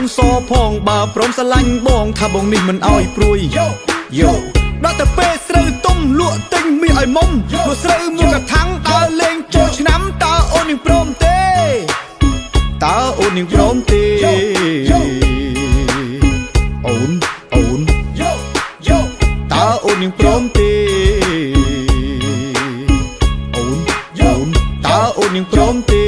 នសផងបើព្រមស្រឡាញ់បងថាបងនេះមិនអោយព្រួយយោដល់តែពេលស្រូវទុំលក់ទិញមាសឲ្យមុំលក់ស្រូវមួយកថាំងដើរលេងចូលឆ្នាំតើអូននឹងព្រមទេតើអូននឹងព្រមទេអូនតើអូននឹងព្រមទេអូនតើអូននឹងព្រមទេ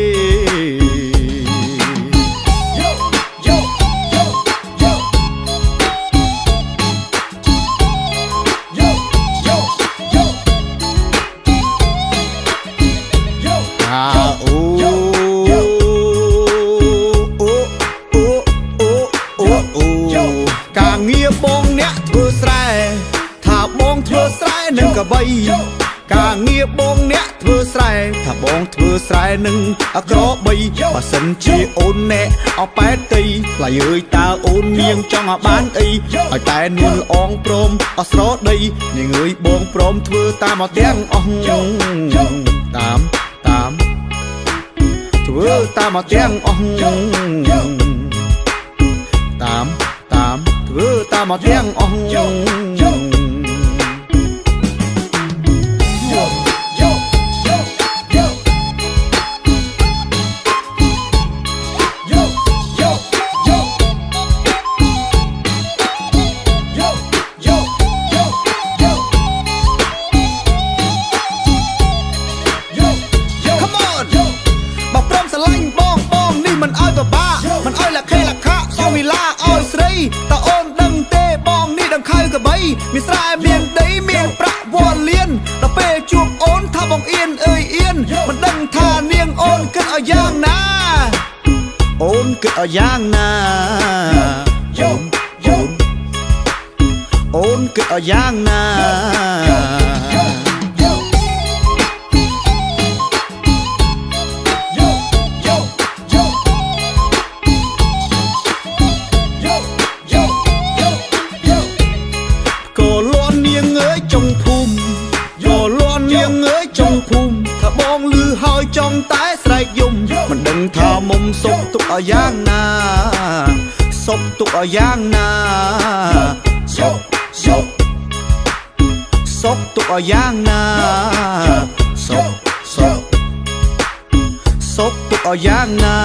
ការងារបងអ្នកធ្វើស្រែថាបងធ្វើស្រែនឹងកបីការងារបងអ្នកធ្វើស្រែថាបងធ្វើស្រែនឹងអក្របីបើសិនជាអូនអ្នកអប៉ែតទីថ្លៃអើយតើអូននាងចង់ឲ្យបានអីឲ្យតែនួនល្អងព្រមអស្រដីនាងអើយបងព្រមធ្វើតាមអត់ទាំងអស់តាមធ្វើតាមអត់ទាំងអស់តាមធ្វើតាមអត់ទាំងអស់មិនអោយបបាមិនអោយលក្ខេលក្ខៈសងវិឡាអោយស្រីតើអូនដឹងទេបងនេះដង្ខៅកបីមានស្រែមានដីមានប្រាក់វល់លៀនដល់ពេលជួបអូនថាបងអៀនអើយអៀនមិនដឹងថានាងអូនគិតឲ្យយ៉ាងណាអូនគិតឲ្យយ៉ាងណាអូនគិតឲ្យយ៉ាងណាចុងភូមិយោលន់នាងអើយចុងភូមិថាបងលឺហើយចង់តែស្រែកយំមិនដឹងថាមុំសុកទុកឲ្យយ៉ាងណាសុកទុកឲ្យយ៉ាងណាសុកទុកឲ្យយ៉ាងណាសុកទុកឲ្យយ៉ាងណា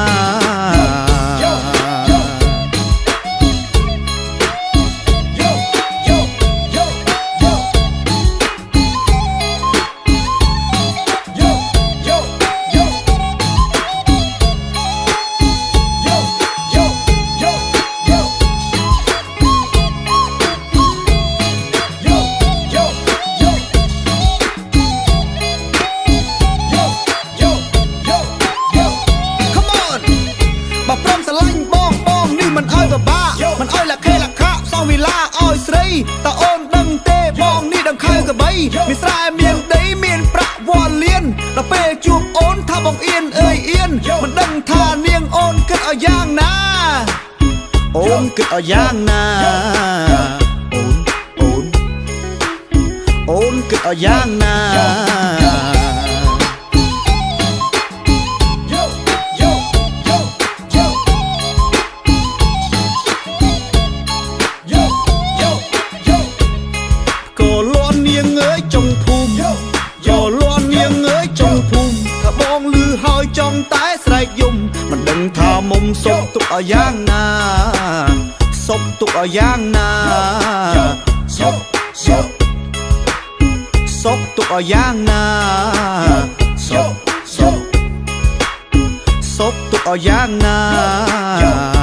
មិនអោយបបាមិនអោយលក្ខេលក្ខៈសងវិឡាអោយស្រីតើអូនដឹងទេបងនេះដង្ខៅកបីមានស្រែមានដីមានប្រាក់វល់លៀនដល់ពេលជួបអូនថាបងអៀនអើយអៀនមិនដឹងថានាងអូនគិតឲ្យយ៉ាងណាអូនគិតឲ្យយ៉ាងណាអូនគិតឲ្យយ៉ាងណាចុងភូមិយោលន់នាងអើយចុងភូមិថាបងលឺហើយចង់តែស្រែកយំមិនដឹងថាមុំសុកទុកឲ្យយ៉ាងណាសុកទុកឲ្យយ៉ាងណាសុកទុកឲ្យយ៉ាងណាសុកទុកឲ្យយ៉ាងណា